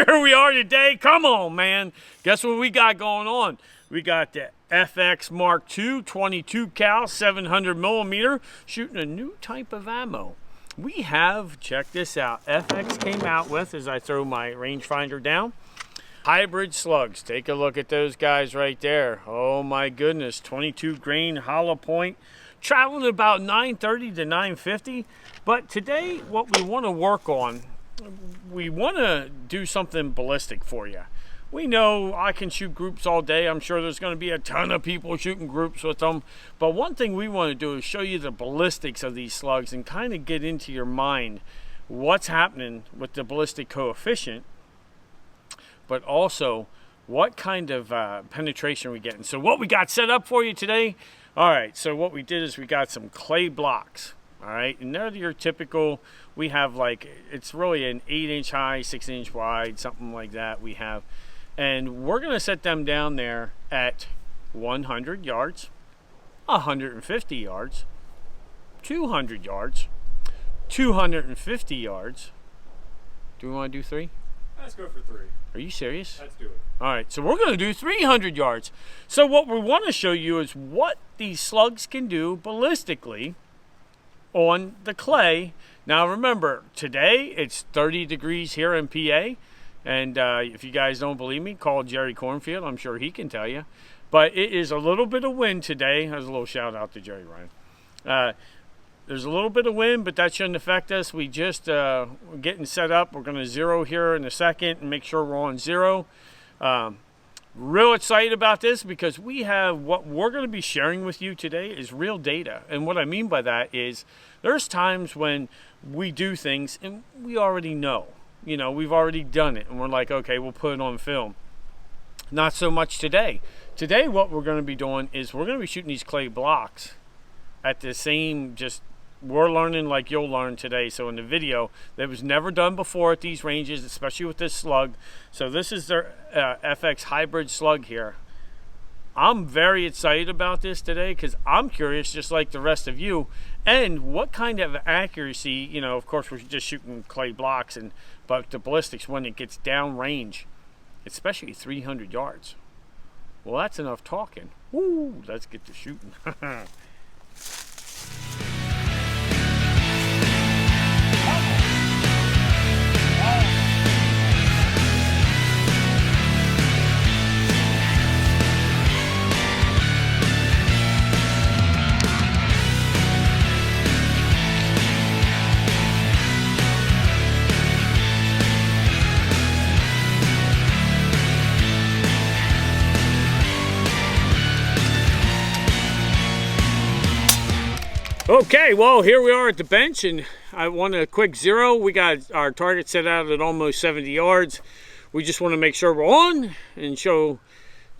here we are today. Come on, man. Guess what we got going on? We got the FX Mark II 22 cal 700 millimeter shooting a new type of ammo. We have, check this out, FX came out with, as I throw my rangefinder down, hybrid slugs. Take a look at those guys right there. Oh my goodness, 22 grain hollow point, traveling at about 930 to 950. But today, what we want to work on, we want to do something ballistic for you. We know I can shoot groups all day. I'm sure there's going to be a ton of people shooting groups with them. But one thing we want to do is show you the ballistics of these slugs and kind of get into your mind what's happening with the ballistic coefficient, but also what kind of penetration we're getting. So what we got set up for you today, all right, so what we did is we got some clay blocks. All right, and they're your typical, we have like, it's really an 8-inch high, 6-inch wide, something like that we have. And we're going to set them down there at 100 yards, 150 yards, 200 yards, 250 yards. Do we want to do 3? Let's go for 3. Are you serious? Let's do it. All right, so we're going to do 300 yards. So what we want to show you is what these slugs can do ballistically on the clay. Now remember, today it's 30 degrees here in PA. And if you guys don't believe me, call Jerry Cornfield. I'm sure he can tell you. But it is a little bit of wind today. There's a little shout out to Jerry Ryan. There's a little bit of wind, but that shouldn't affect us. We just we're getting set up. We're going to zero here in a second and make sure we're on zero. Real excited about this because we have, what we're going to be sharing with you today is real data. And what I mean by that is there's times when we do things and we already know. You know, we've already done it and we're like, okay, we'll put it on film. Not so much today. Today what we're going to be doing is we're going to be shooting these clay blocks at the same, just, we're learning like you'll learn today. So in the video, that was never done before at these ranges, especially with this slug. So this is their FX hybrid slug here. I'm very excited about this today because I'm curious, just like the rest of you, and what kind of accuracy, you know, of course we're just shooting clay blocks, but the ballistics, when it gets down range, especially 300 yards. Well, that's enough talking. Woo, let's get to shooting. Okay, well, here we are at the bench, and I want a quick zero. We got our target set out at almost 70 yards. We just want to make sure we're on and show,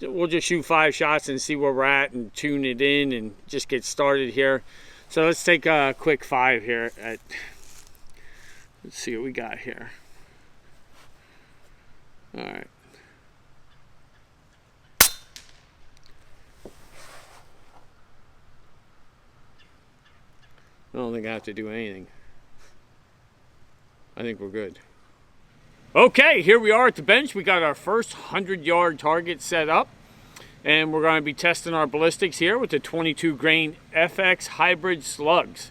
we'll just shoot 5 shots and see where we're at and tune it in and just get started here. So let's take a quick 5 here. Let's see what we got here. All right. I don't think I have to do anything. I think we're good. Okay, here we are at the bench. We got our first 100-yard target set up. And we're going to be testing our ballistics here with the 22 grain FX hybrid slugs.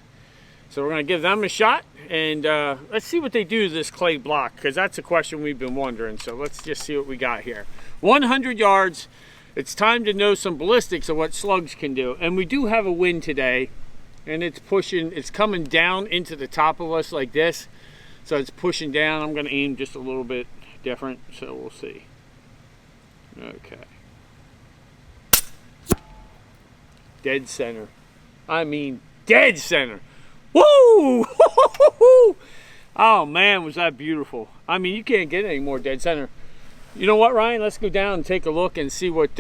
So we're going to give them a shot. And let's see what they do to this clay block, because that's a question we've been wondering. So let's just see what we got here. 100 yards. It's time to know some ballistics of what slugs can do. And we do have a wind today. And it's pushing, it's coming down into the top of us like this. So it's pushing down. I'm going to aim just a little bit different, so we'll see. Okay. Dead center. I mean, dead center. Woo! Oh man, was that beautiful. I mean, you can't get any more dead center. You know what, Ryan? Let's go down and take a look and see what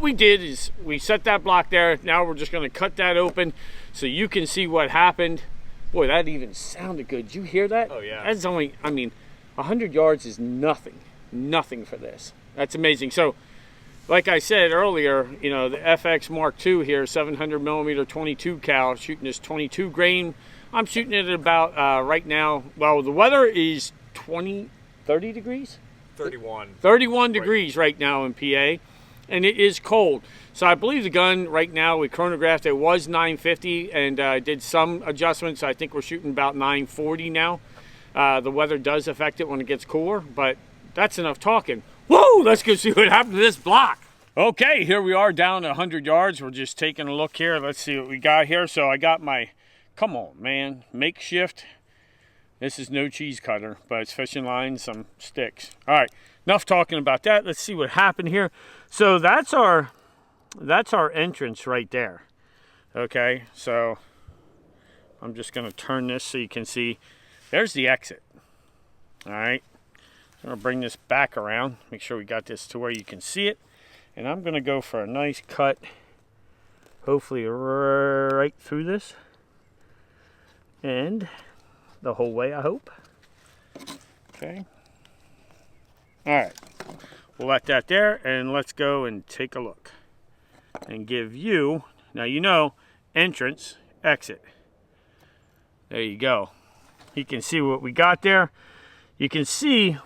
we did is we set that block there. Now we're just going to cut that open so you can see what happened. Boy, that even sounded good. Did you hear that? Oh, yeah. That's only, I mean, 100 yards is nothing. Nothing for this. That's amazing. So, like I said earlier, you know, the FX Mark II here, 700 millimeter 22 cal, shooting this 22 grain. I'm shooting it at about, right now, well, the weather is 20 30 degrees? 31. 31 degrees right now in PA, and it is cold. So I believe the gun right now, we chronographed, it was 950, and did some adjustments. I think we're shooting about 940 now. The weather does affect it when it gets cooler, but that's enough talking. Whoa, let's go see what happened to this block. Okay, here we are down 100 yards. We're just taking a look here. Let's see what we got here. So I got my, come on, man, makeshift. This is no cheese cutter, but it's fishing line, some sticks. All right, enough talking about that. Let's see what happened here. So that's our entrance right there. Okay, so I'm just gonna turn this so you can see. There's the exit. All right, I'm gonna bring this back around, make sure we got this to where you can see it. And I'm gonna go for a nice cut, hopefully right through this. And the whole way, I hope. Okay. All right, we'll let that there, and let's go and take a look and give you, now you know, entrance, exit. There you go. You can see what we got there. You can see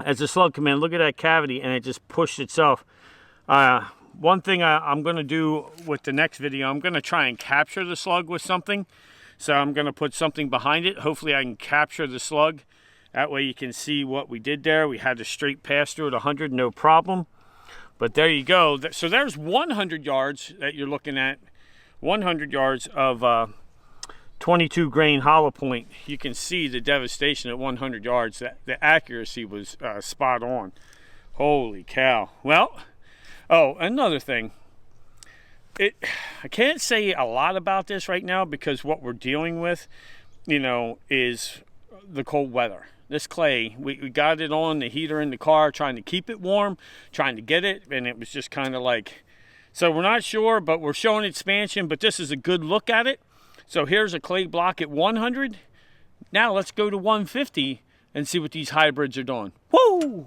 as the slug come in, look at that cavity, and it just pushed itself. One thing I'm going to do with the next video, I'm going to try and capture the slug with something. So I'm going to put something behind it. Hopefully I can capture the slug. That way you can see what we did there. We had a straight pass through at 100, no problem. But there you go. So there's 100 yards that you're looking at. 100 yards of 22 grain hollow point. You can see the devastation at 100 yards. The accuracy was spot on. Holy cow. Well, oh, another thing. I can't say a lot about this right now because what we're dealing with, you know, is the cold weather. This clay, we got it on the heater in the car, trying to keep it warm, trying to get it, and it was just kind of like, so we're not sure, but we're showing expansion, but this is a good look at it. So here's a clay block at 100. Now let's go to 150 and see what these hybrids are doing. Woo!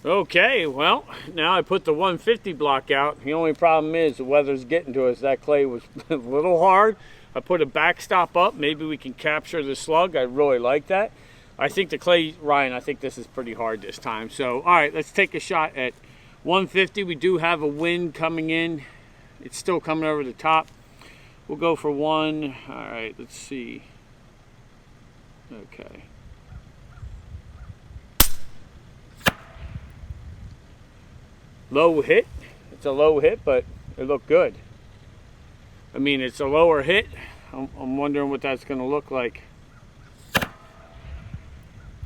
Okay, well, now I put the 150 block out. The only problem is the weather's getting to us. That clay was a little hard. I put a backstop up. Maybe we can capture the slug. I really like that. I think the clay, Ryan, I think this is pretty hard this time. So, all right, let's take a shot at 150. We do have a wind coming in. It's still coming over the top. We'll go for one. All right, let's see. Okay. Low hit. It's a low hit, but it looked good. I mean, it's a lower hit. I'm wondering what that's going to look like.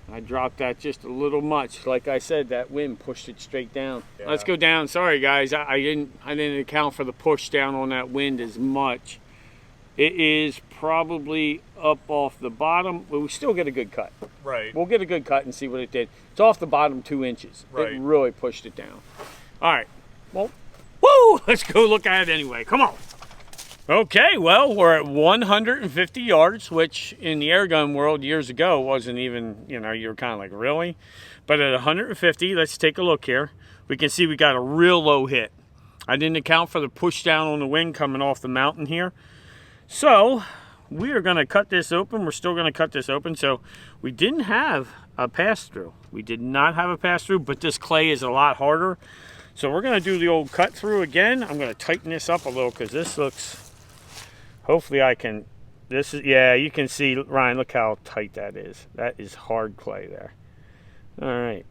I dropped that just a little much. Like I said, that wind pushed it straight down. Yeah. Let's go down. Sorry, guys. I didn't account for the push down on that wind as much. It is probably up off the bottom, but we still get a good cut. Right. We'll get a good cut and see what it did. It's off the bottom 2 inches. Right. It really pushed it down. All right. Well, woo! Let's go look at it anyway. Come on. Okay, well, we're at 150 yards, which in the airgun world years ago wasn't even, you know, you were kind of like, really? But at 150, let's take a look here. We can see we got a real low hit. I didn't account for the push down on the wind coming off the mountain here. So we are going to cut this open. We're still going to cut this open. So we didn't have a pass-through. We did not have a pass-through, but this clay is a lot harder. So we're going to do the old cut-through again. I'm going to tighten this up a little because this looks... Hopefully I can, this is, yeah, you can see, Ryan, look how tight that is. That is hard clay there. All right.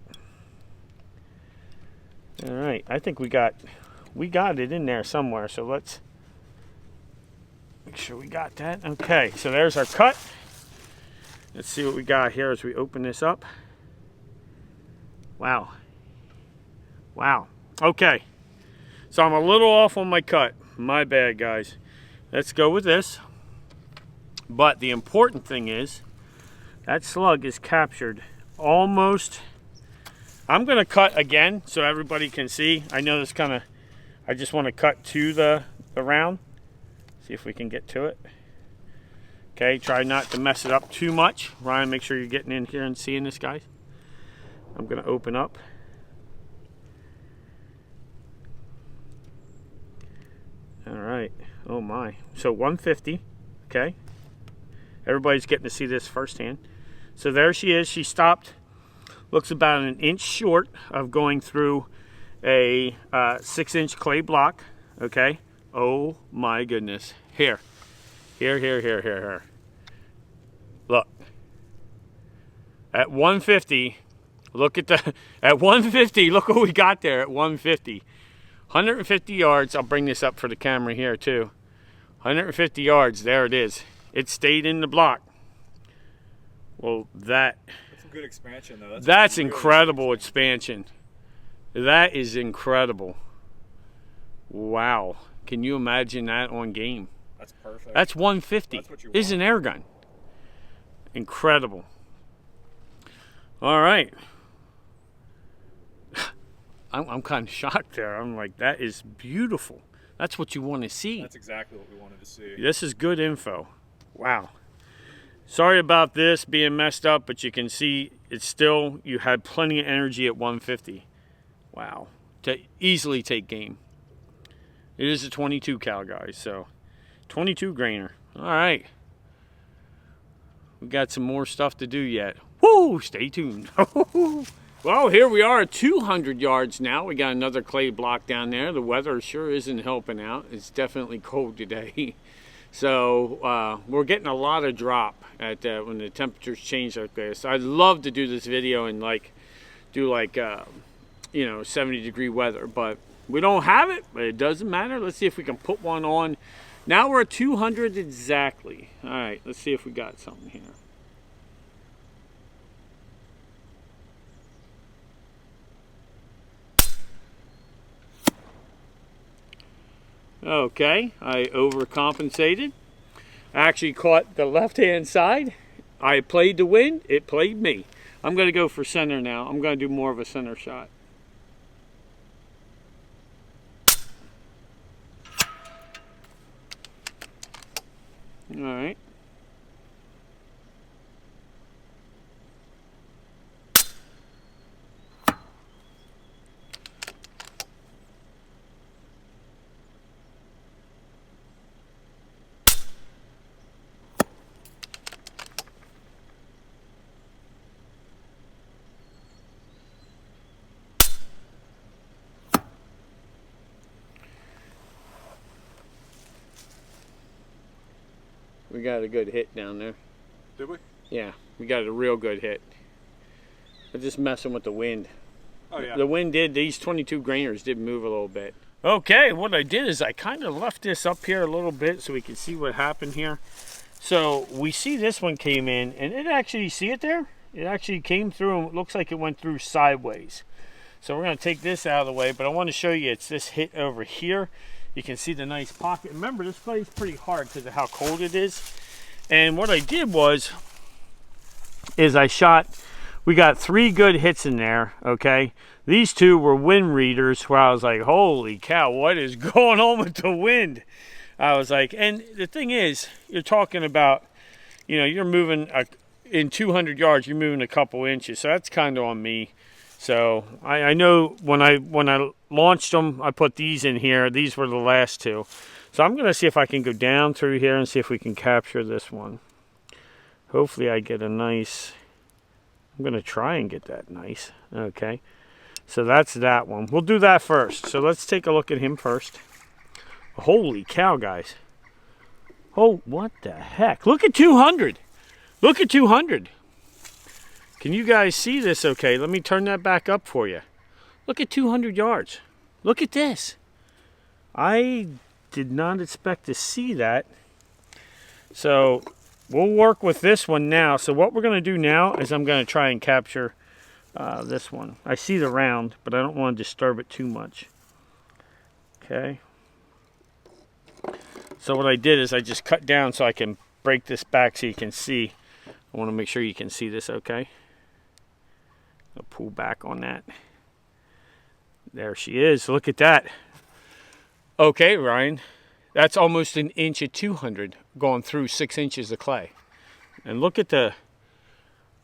All right, I think we got it in there somewhere, so let's make sure we got that. Okay, so there's our cut. Let's see what we got here as we open this up. Wow. Wow. Okay, so I'm a little off on my cut. My bad, guys. Let's go with this. But the important thing is that slug is captured almost. I'm going to cut again so everybody can see. I know this kind of, I just want to cut to the round. See if we can get to it. Okay, try not to mess it up too much. Ryan, make sure you're getting in here and seeing this, guys. I'm going to open up. All right. Oh my. So 150. Okay. Everybody's getting to see this firsthand. So there she is. She stopped Looks about an inch short of going through a 6-inch clay block. Okay. Oh my goodness. Here. Look. At 150, look at the, at 150, look what we got there at 150. 150 yards, I'll bring this up for the camera here too. 150 yards, there it is. It stayed in the block. Well, that's a good expansion though. That's incredible expansion. That is incredible. Wow. Can you imagine that on game? That's perfect. That's 150. That's what you want. This is an air gun. Incredible. All right. I'm kind of shocked there. I'm like, that is beautiful. That's what you want to see. That's exactly what we wanted to see. This is good info. Wow. Sorry about this being messed up, but you can see it's still, you had plenty of energy at 150. Wow. To easily take game. It is a 22 cal, guys, so 22 grainer. All right. We got some more stuff to do yet. Woo! Stay tuned. Well, here we are at 200 yards now. We got another clay block down there. The weather sure isn't helping out. It's definitely cold today. So we're getting a lot of drop at when the temperatures change like this. I'd love to do this video and do 70-degree weather, but we don't have it. But it doesn't matter. Let's see if we can put one on. Now we're at 200 exactly. All right, let's see if we got something here. Okay, I overcompensated. I actually caught the left-hand side. I played the wind, it played me. I'm going to go for center now. I'm going to do more of a center shot. All right. We got a good hit down there. Did we? Yeah, we got a real good hit. I'm just messing with the wind. Oh yeah. The wind did, these 22 grainers did move a little bit. Okay, what I did is I kind of left this up here a little bit so we can see what happened here. So we see this one came in, and it actually, see it there? It actually came through, and it looks like it went through sideways. So we're going to take this out of the way, but I want to show you it's this hit over here. You can see the nice pocket. Remember, this clay is pretty hard because of how cold it is. And what I did is I shot, we got 3 good hits in there, okay? These 2 were wind readers where I was like, holy cow, what is going on with the wind? I was like, and the thing is, you're talking about, you're moving, in 200 yards, you're moving a couple inches. So that's kind of on me. So I know when I launched them, I put these in here. These were the last 2. So I'm going to see if I can go down through here and see if we can capture this one. Hopefully I get a nice, I'm going to try and get that nice. Okay. So that's that one. We'll do that first. So let's take a look at him first. Holy cow, guys. Oh, what the heck? Look at 200. Look at 200. Can you guys see this okay? Let me turn that back up for you. Look at 200 yards. Look at this. I did not expect to see that. So we'll work with this one now. So what we're going to do now is I'm going to try and capture this one. I see the round, but I don't want to disturb it too much. Okay. So what I did is I just cut down so I can break this back so you can see. I want to make sure you can see this okay. I'll pull back on that. There she is. Look at that. Okay, Ryan. That's almost an inch at 200 going through 6 inches of clay. And look at the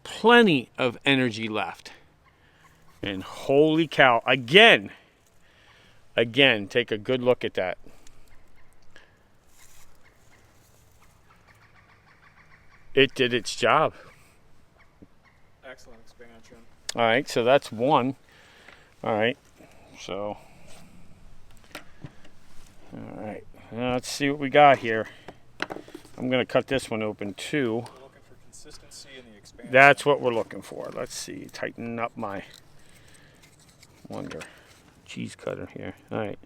plenty of energy left. And holy cow. Again, take a good look at that. It did its job. Excellent expansion. All right, so that's one. All right, so. All right, now let's see what we got here. I'm going to cut this one open too. We're looking for consistency in the expansion. That's what we're looking for. Let's see, tighten up my cheese cutter here. All right,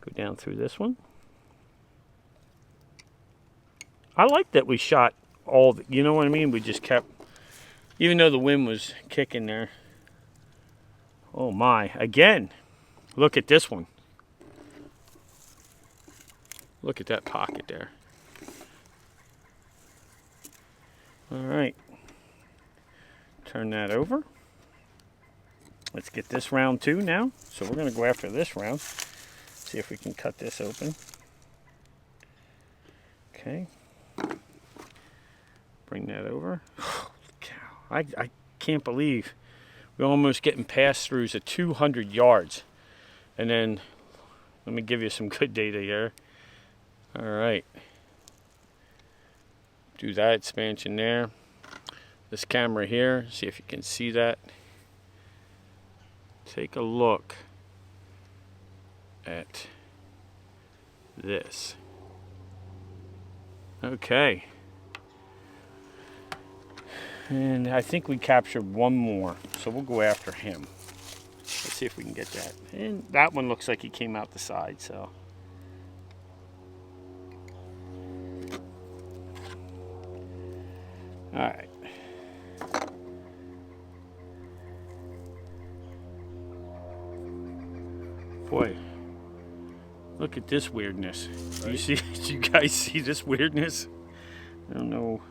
go down through this one. I like that we shot all, you know what I mean? We just kept, even though the wind was kicking there. Oh my, again, look at this one. Look at that pocket there. All right, turn that over. Let's get this round too now. So we're gonna go after this round. See if we can cut this open. Okay. Bring that over. Holy cow. I can't believe we're almost getting pass-throughs at 200 yards. And then, let me give you some good data here. All right. Do that expansion there. This camera here, see if you can see that. Take a look at this. Okay. And I think we captured one more, so we'll go after him. Let's see if we can get that. And that one looks like he came out the side, so. All right. Boy, look at this weirdness. Right. Do you guys see this weirdness? I don't know.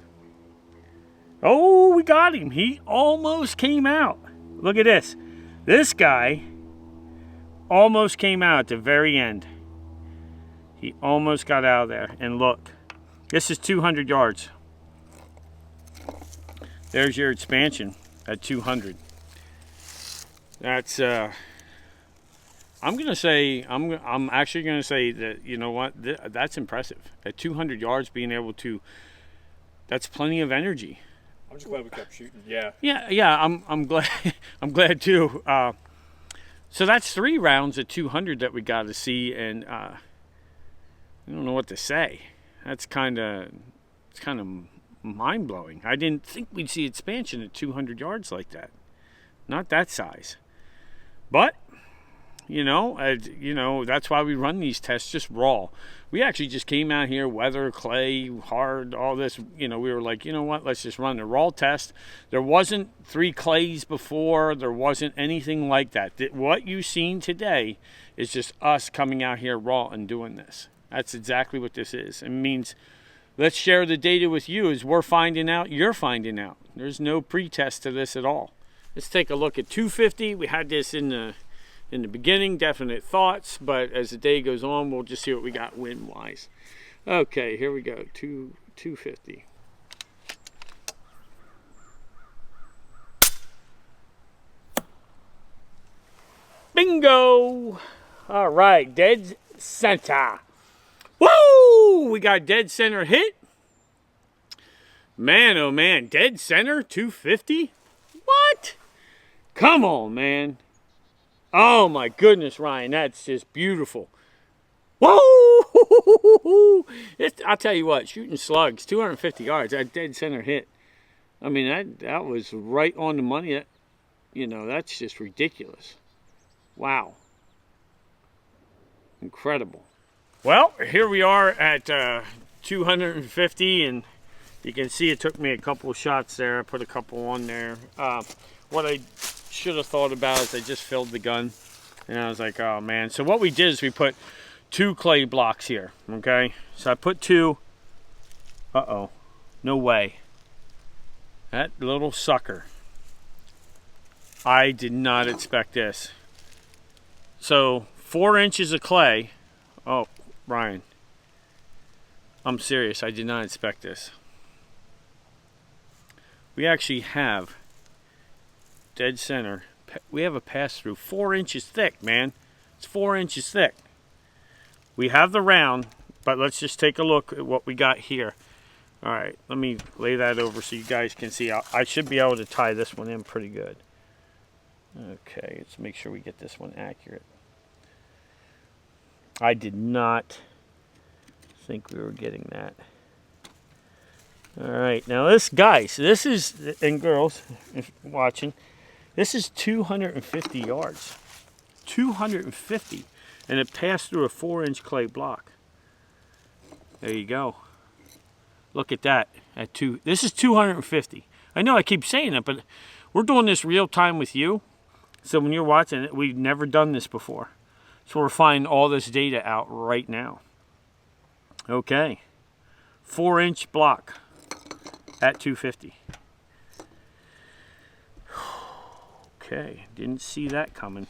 Oh, we got him. He almost came out. Look at this. This guy almost came out at the very end. He almost got out of there. And look, this is 200 yards. There's your expansion at 200. That's I'm actually gonna say that, you know what, that's impressive. At 200 yards, being able to, that's plenty of energy. I'm just glad we kept shooting. Yeah. Yeah. I'm glad. I'm glad too. So that's 3 rounds at 200 that we got to see, and I don't know what to say. It's kind of mind blowing. I didn't think we'd see expansion at 200 yards like that. Not that size, but. You know, that's why we run these tests just raw. We actually just came out here, weather, clay, hard, all this. You know, we were like, you know what, let's just run a raw test. There wasn't 3 clays before. There wasn't anything like that. What you've seen today is just us coming out here raw and doing this. That's exactly what this is. It means let's share the data with you. As we're finding out, you're finding out. There's no pre-test to this at all. Let's take a look at 250. We had this in the beginning, definite thoughts, but as the day goes on, we'll just see what we got wind-wise. Okay, here we go, 250. Bingo! All right, dead center. Woo! We got dead center hit. Man, oh man, dead center, 250? What? Come on, man. Oh my goodness, Ryan, that's just beautiful. Whoa! I'll tell you what, shooting slugs, 250 yards, that dead center hit. I mean, that was right on the money. You know, that's just ridiculous. Wow. Incredible. Well, here we are at 250, and you can see it took me a couple of shots there. I put a couple on there. What I should have thought about is I just filled the gun, and I was like, oh man. So what we did is we put 2 clay blocks here, okay? So I put 2. Uh-oh, no way. That little sucker. I did not expect this. So 4 inches of clay. Oh, Ryan, I'm serious, I did not expect this. We actually have dead center. We have a pass-through 4 inches thick, man. It's 4 inches thick. We have the round, but let's just take a look at what we got here. All right, let me lay that over so you guys can see. I should be able to tie this one in pretty good. Okay, let's make sure we get this one accurate. I did not think we were getting that. All right, now this, guys, this is, and girls, if watching, this is 250 yards. 250, and it passed through a 4-inch clay block. There you go. Look at that. This is 250. I know I keep saying it, but we're doing this real time with you. So when you're watching it, we've never done this before. So we're finding all this data out right now. Okay. 4-inch block at 250. Okay, didn't see that coming.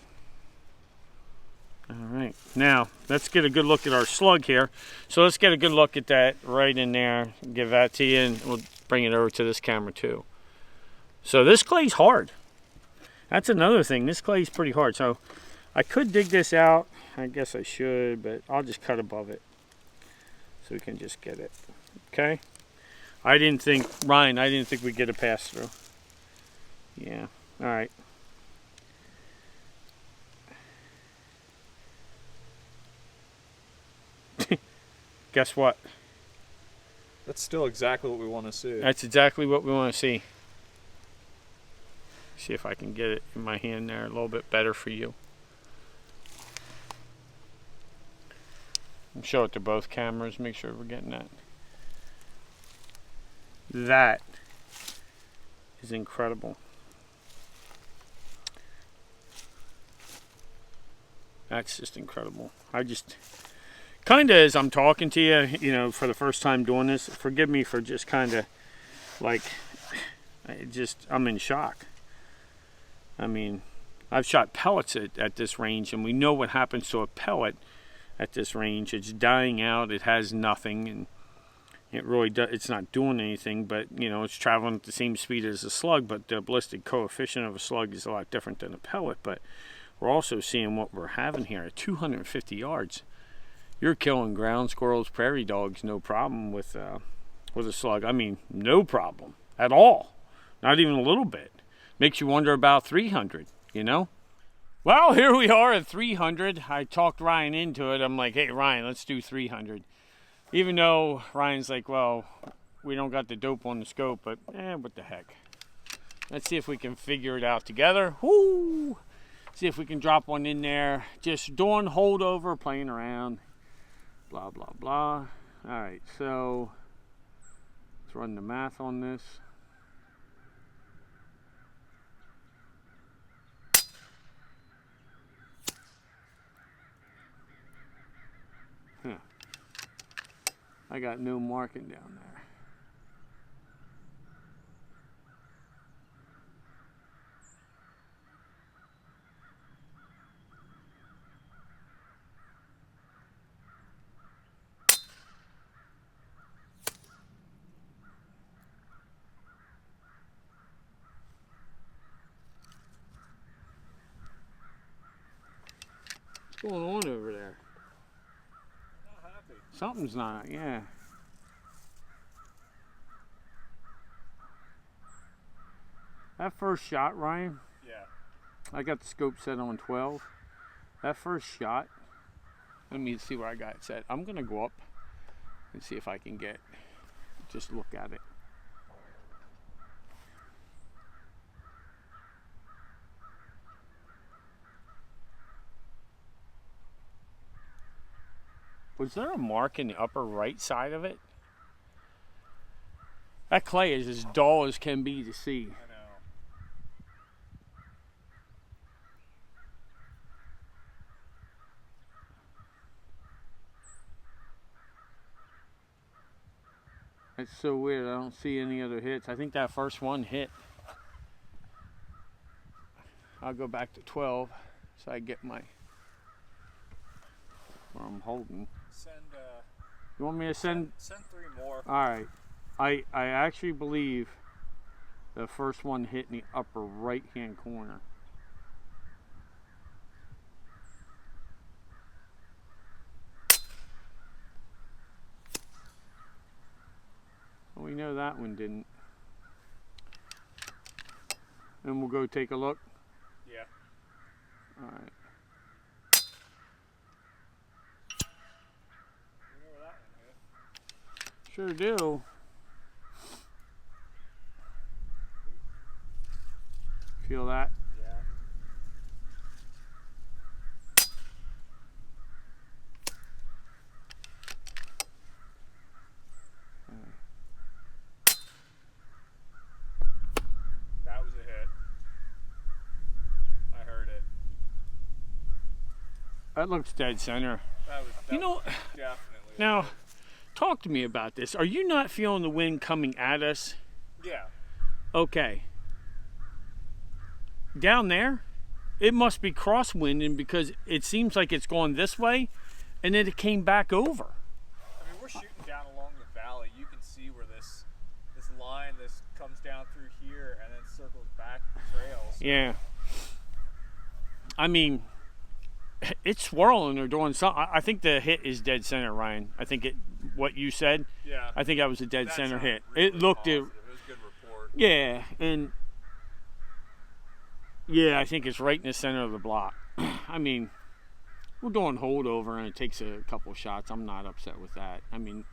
All right, now let's get a good look at our slug here. So let's get a good look at that right in there. Give that to you, and we'll bring it over to this camera too. So this clay's hard. That's another thing. This clay's pretty hard. So I could dig this out. I guess I should, but I'll just cut above it so we can just get it. Okay. Ryan, I didn't think we'd get a pass through. Yeah. All right. Guess what? That's still exactly what we want to see. That's exactly what we want to see. See if I can get it in my hand there a little bit better for you. I'll show it to both cameras, make sure we're getting that. That is incredible. That's just incredible. I just, kind of as I'm talking to you, you know, for the first time doing this, forgive me for just kind of like, I'm in shock. I mean, I've shot pellets at this range, and we know what happens to a pellet at this range. It's dying out, it has nothing, and it really it's not doing anything, but you know, it's traveling at the same speed as a slug, but the ballistic coefficient of a slug is a lot different than a pellet. But we're also seeing what we're having here at 250 yards. You're killing ground squirrels, prairie dogs, no problem with a slug. I mean, no problem at all. Not even a little bit. Makes you wonder about 300, you know? Well, here we are at 300. I talked Ryan into it. I'm like, hey, Ryan, let's do 300. Even though Ryan's like, well, we don't got the dope on the scope, but what the heck. Let's see if we can figure it out together. Woo! See if we can drop one in there. Just doing holdover, playing around. Blah, blah, blah. All right, so let's run the math on this. Huh. I got no marking down there. What's going on over there? Not happy. Something's not, yeah. That first shot, Ryan, Yeah. I got the scope set on 12. That first shot, let me see where I got it set. I'm gonna go up and see if I can just look at it. Was there a mark in the upper right side of it? That clay is as dull as can be to see. I know. That's so weird. I don't see any other hits. I think that first one hit. I'll go back to 12 so I get my where I'm holding. You want me to send 3 more. all right. I actually believe the first one hit in the upper right hand corner. know that one didn't. And we'll go take a look. Yeah. All right. You know where that one is? Sure do. Feel that? Yeah. That was a hit. I heard it. That looks dead center. That was You know, definitely. now, talk to me about this. Are you not feeling the wind coming at us? Yeah. Okay. Down there, it must be crosswinding because it seems like it's going this way, and then it came back over. I mean, we're shooting down along the valley. You can see where this line comes down through here and then circles back the trails. Yeah. I mean, it's swirling or doing something. I think the hit is dead center, Ryan. I think what you said. Yeah. I think that was a dead That center sounded hit. really It looked it. positive. It was a good report. Yeah, and yeah, I think it's right in the center of the block. I mean, we're doing holdover and it takes a couple shots. I'm not upset with that. I mean,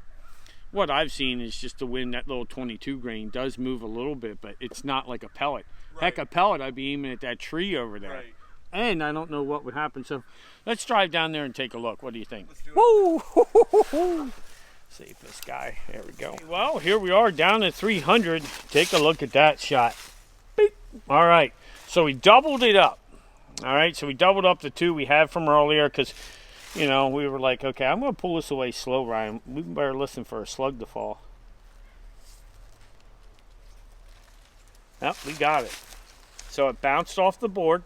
what I've seen is just the wind. That little 22 grain does move a little bit, but it's not like a pellet. Right. Heck, a pellet, I'd be aiming at that tree over there. Right. And I don't know what would happen. So let's drive down there and take a look. What do you think? Let's do it. Woo! Save this guy. There we go. Well, here we are down at 300. Take a look at that shot. Beep. All right. So we doubled it up. All right. So we doubled up the two we had from earlier because, you know, we were like, okay, I'm going to pull this away slow, Ryan. We better listen for a slug to fall. Yep, we got it. So it bounced off the board.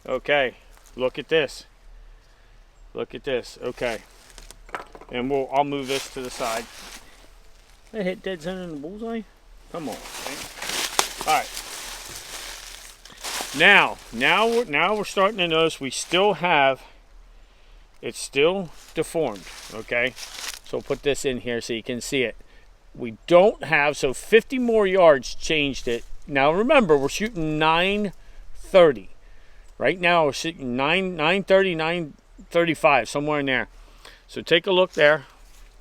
Okay, look at this. Look at this. Okay, and I'll move this to the side. That hit dead center in the bullseye. Come on. All right. Now we're starting to notice we still have. It's still deformed. Okay, so we'll put this in here so you can see it. We don't have 50 more yards changed it. Now remember, we're shooting 930. Right now we're shooting 930, 935, somewhere in there. So take a look there.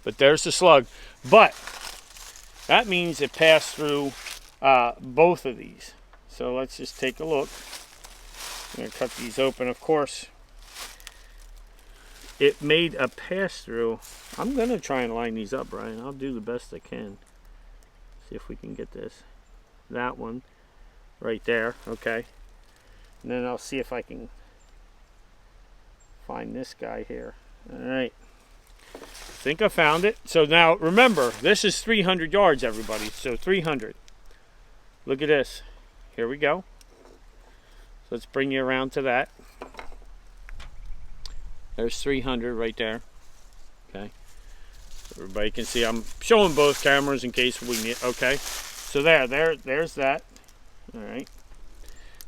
But there's the slug. But that means it passed through both of these. So let's just take a look. I'm going to cut these open, of course. It made a pass through. I'm going to try and line these up, Brian. I'll do the best I can. See if we can get this. That one right there. Okay. And then I'll see if I can find this guy here. All right. I think I found it. So now remember, this is 300 yards, everybody. So 300. Look at this. Here we go. So let's bring you around to that. There's 300 right there. Okay. Everybody can see I'm showing both cameras in case we need. Okay. So there's that. All right.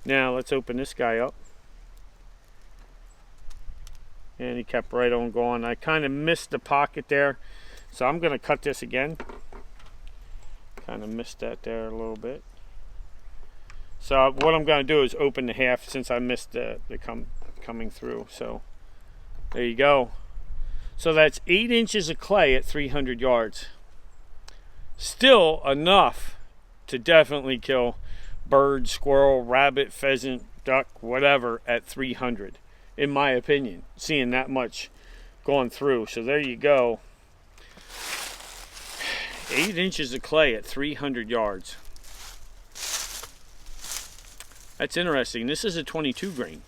Now let's open this guy up. And he kept right on going. I kind of missed the pocket there. So I'm going to cut this again. Kind of missed that there a little bit. So what I'm going to do is open the half since I missed the coming through. So there you go. So that's 8 inches of clay at 300 yards. Still enough to definitely kill bird, squirrel, rabbit, pheasant, duck, whatever at 300. In my opinion, seeing that much going through. So there you go. 8 inches of clay at 300 yards. That's interesting. This is a 22 grain.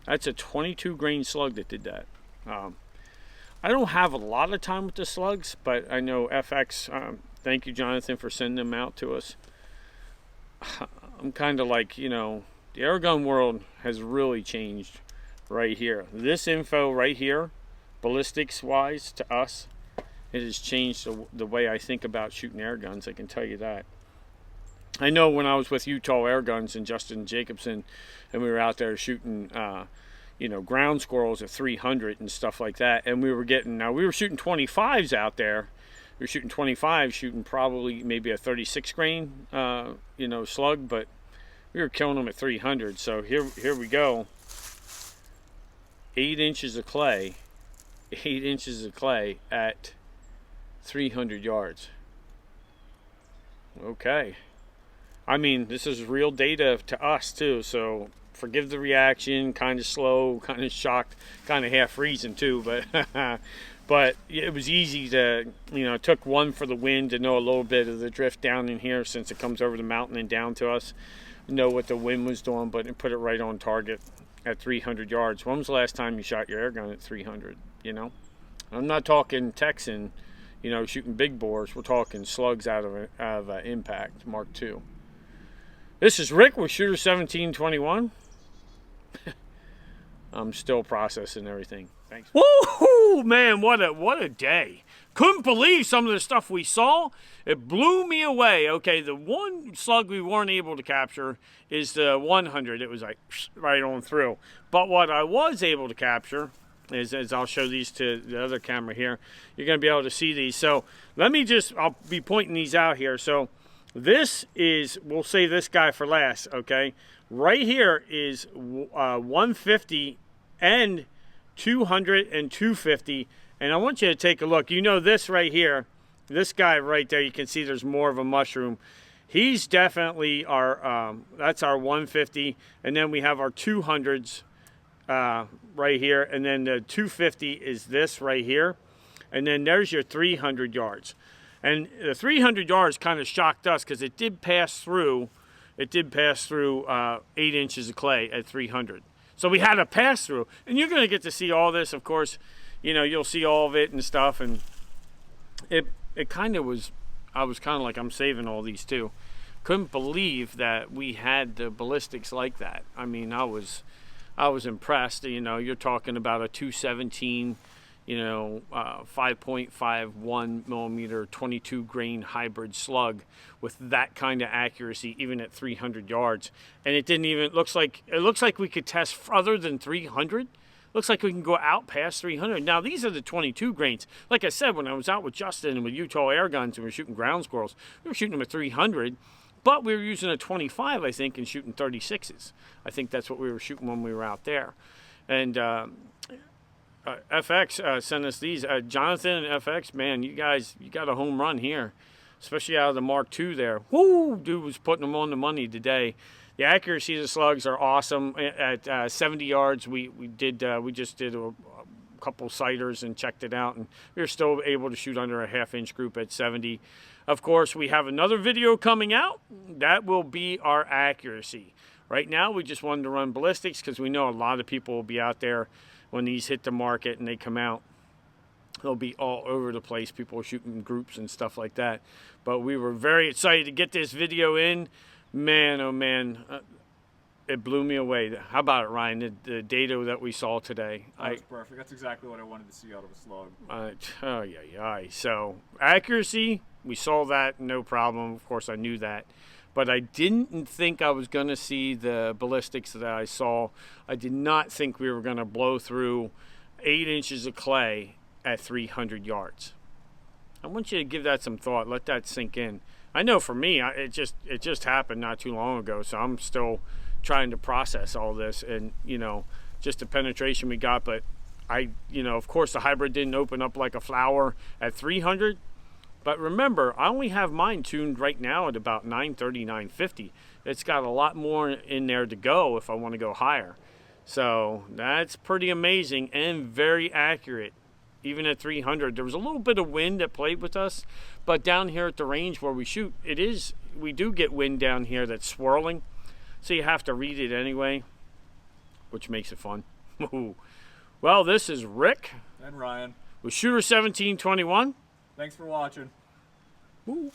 That's a 22 grain slug that did that. I don't have a lot of time with the slugs, but I know FX, thank you, Jonathan, for sending them out to us. I'm kind of like, you know, the airgun world has really changed right here. This info right here, ballistics wise to us, it has changed the way I think about shooting air guns. I can tell you that. I know when I was with Utah Air Guns and Justin Jacobson, and we were out there shooting, you know, ground squirrels at 300 and stuff like that, and we were shooting 25s out there, we were shooting 25, shooting probably maybe a 36 grain, slug, but we were killing them at 300. So here we go. 8 inches of clay, 8 inches of clay at 300 yards. Okay. I mean, this is real data to us too, so forgive the reaction, kind of slow, kind of shocked, kind of half freezing too, but but it was easy to, it took one for the wind to know a little bit of the drift down in here since it comes over the mountain and down to us, know what the wind was doing, but put it right on target at 300 yards. When was the last time you shot your air gun at 300, I'm not talking Texan, shooting big bores. We're talking slugs out of impact, Mark II. This is Rick with Shooter 1721. I'm still processing everything. Thanks. Woohoo, man! What a day! Couldn't believe some of the stuff we saw. It blew me away. Okay, the one slug we weren't able to capture is the 100. It was like right on through. But what I was able to capture is, as I'll show these to the other camera here, you're going to be able to see these. So I'll be pointing these out here. So this is, we'll say this guy for last, okay? Right here is 150 and 200 and 250. And I want you to take a look. This right here, this guy right there, you can see there's more of a mushroom. He's definitely that's our 150. And then we have our 200s right here. And then the 250 is this right here. And then there's your 300 yards. And the 300 yards kind of shocked us because it did pass through 8 inches of clay at 300. So we had a pass through. And you're going to get to see all this, of course. You'll see all of it and stuff. And it kind of was, I was kind of like, I'm saving all these too. Couldn't believe that we had the ballistics like that. I mean, I was impressed. You're talking about a 217, 5.51 millimeter 22 grain hybrid slug with that kind of accuracy, even at 300 yards. And it didn't even, it looks like we could test further than 300. Looks like we can go out past 300. Now, these are the 22 grains. Like I said, when I was out with Justin and with Utah air guns and we were shooting ground squirrels, we were shooting them at 300, but we were using a 25, I think, and shooting 36s. I think that's what we were shooting when we were out there. And FX sent us these. Jonathan and FX, man, you guys, you got a home run here, especially out of the Mark II there. Woo, dude was putting them on the money today. The accuracy of the slugs are awesome. At 70 yards, we just did a couple sighters and checked it out, and we were still able to shoot under a half-inch group at 70. Of course, we have another video coming out. That will be our accuracy. Right now, we just wanted to run ballistics because we know a lot of people will be out there when these hit the market and they come out. They'll be all over the place. People are shooting groups and stuff like that. But we were very excited to get this video in. Man, oh man, it blew me away. How about it, Ryan? The data that we saw today. That's perfect. That's exactly what I wanted to see out of a slug. So accuracy, we saw that, no problem. Of course, I knew that. But I didn't think I was going to see the ballistics that I saw. I did not think we were going to blow through 8 inches of clay at 300 yards. I want you to give that some thought. Let that sink in. I know for me, it just happened not too long ago, so I'm still trying to process all this and, just the penetration we got. But of course, the hybrid didn't open up like a flower at 300. But remember, I only have mine tuned right now at about 930, 950. It's got a lot more in there to go if I want to go higher. So that's pretty amazing and very accurate. Even at 300, there was a little bit of wind that played with us, but down here at the range where we shoot, we do get wind down here that's swirling, so you have to read it anyway, which makes it fun. Well, this is Rick and Ryan with Shooter 1721. Thanks for watching. Ooh.